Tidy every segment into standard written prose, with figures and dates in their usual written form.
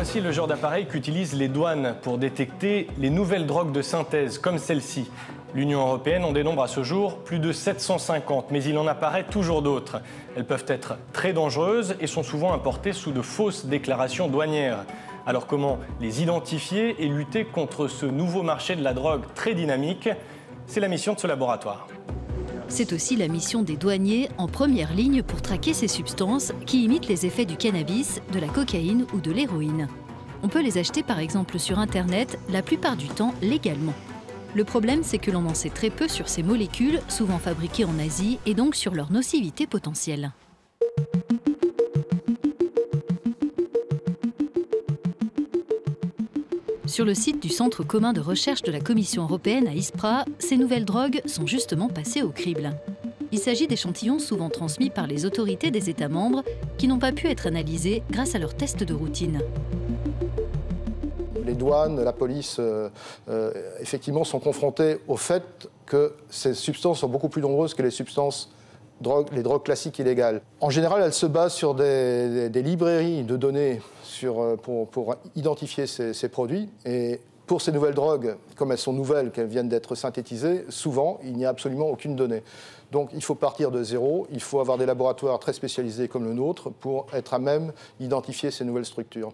Voici le genre d'appareil qu'utilisent les douanes pour détecter les nouvelles drogues de synthèse, comme celle-ci. L'Union européenne en dénombre à ce jour plus de 750, mais il en apparaît toujours d'autres. Elles peuvent être très dangereuses et sont souvent importées sous de fausses déclarations douanières. Alors comment les identifier et lutter contre ce nouveau marché de la drogue très dynamique? C'est la mission de ce laboratoire. C'est aussi la mission des douaniers en première ligne pour traquer ces substances qui imitent les effets du cannabis, de la cocaïne ou de l'héroïne. On peut les acheter par exemple sur Internet, la plupart du temps légalement. Le problème, c'est que l'on en sait très peu sur ces molécules, souvent fabriquées en Asie, et donc sur leur nocivité potentielle. Sur le site du Centre commun de recherche de la Commission européenne à Ispra, ces nouvelles drogues sont justement passées au crible. Il s'agit d'échantillons souvent transmis par les autorités des États membres qui n'ont pas pu être analysés grâce à leurs tests de routine. Les douanes, la police, effectivement, sont confrontés au fait que ces substances sont beaucoup plus nombreuses que les drogues classiques illégales. En général, elles se basent sur des librairies de données pour identifier ces produits. Et pour ces nouvelles drogues, comme elles sont nouvelles, qu'elles viennent d'être synthétisées, souvent, il n'y a absolument aucune donnée. Donc il faut partir de zéro, il faut avoir des laboratoires très spécialisés comme le nôtre pour être à même d'identifier ces nouvelles structures.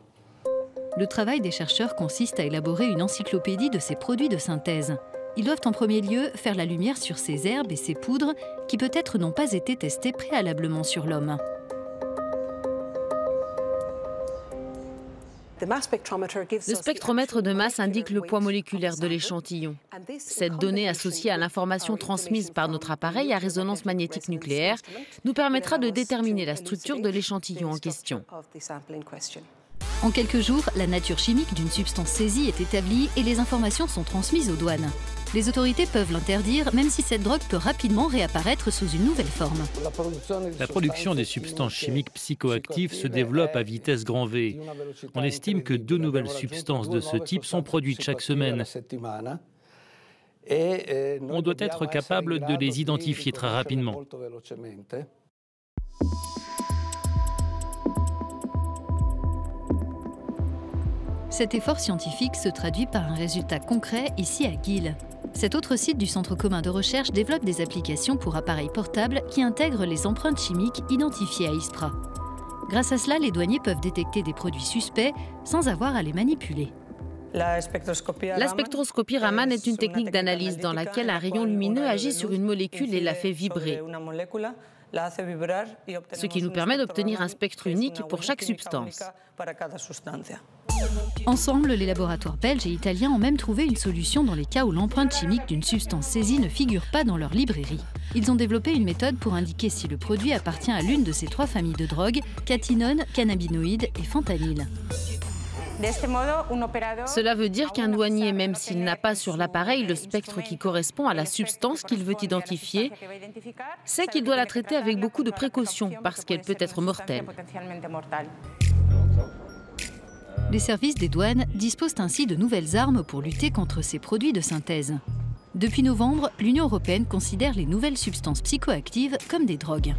Le travail des chercheurs consiste à élaborer une encyclopédie de ces produits de synthèse. Ils doivent en premier lieu faire la lumière sur ces herbes et ces poudres qui peut-être n'ont pas été testées préalablement sur l'homme. Le spectromètre de masse indique le poids moléculaire de l'échantillon. Cette donnée associée à l'information transmise par notre appareil à résonance magnétique nucléaire nous permettra de déterminer la structure de l'échantillon en question. En quelques jours, la nature chimique d'une substance saisie est établie et les informations sont transmises aux douanes. Les autorités peuvent l'interdire, même si cette drogue peut rapidement réapparaître sous une nouvelle forme. La production des substances chimiques psychoactives se développe à vitesse grand V. On estime que 2 nouvelles substances de ce type sont produites chaque semaine. On doit être capable de les identifier très rapidement. Cet effort scientifique se traduit par un résultat concret ici à Geel. Cet autre site du Centre commun de recherche développe des applications pour appareils portables qui intègrent les empreintes chimiques identifiées à Ispra. Grâce à cela, les douaniers peuvent détecter des produits suspects sans avoir à les manipuler. La spectroscopie Raman est une technique d'analyse dans laquelle un rayon lumineux agit sur une molécule et la fait vibrer, ce qui nous permet d'obtenir un spectre unique pour chaque substance. Ensemble, les laboratoires belges et italiens ont même trouvé une solution dans les cas où l'empreinte chimique d'une substance saisie ne figure pas dans leur librairie. Ils ont développé une méthode pour indiquer si le produit appartient à l'une de ces 3 familles de drogues, cathinone, cannabinoïdes et fentanyl. Cela veut dire qu'un douanier, même s'il n'a pas sur l'appareil le spectre qui correspond à la substance qu'il veut identifier, sait qu'il doit la traiter avec beaucoup de précaution parce qu'elle peut être mortelle. Les services des douanes disposent ainsi de nouvelles armes pour lutter contre ces produits de synthèse. Depuis novembre, l'Union européenne considère les nouvelles substances psychoactives comme des drogues.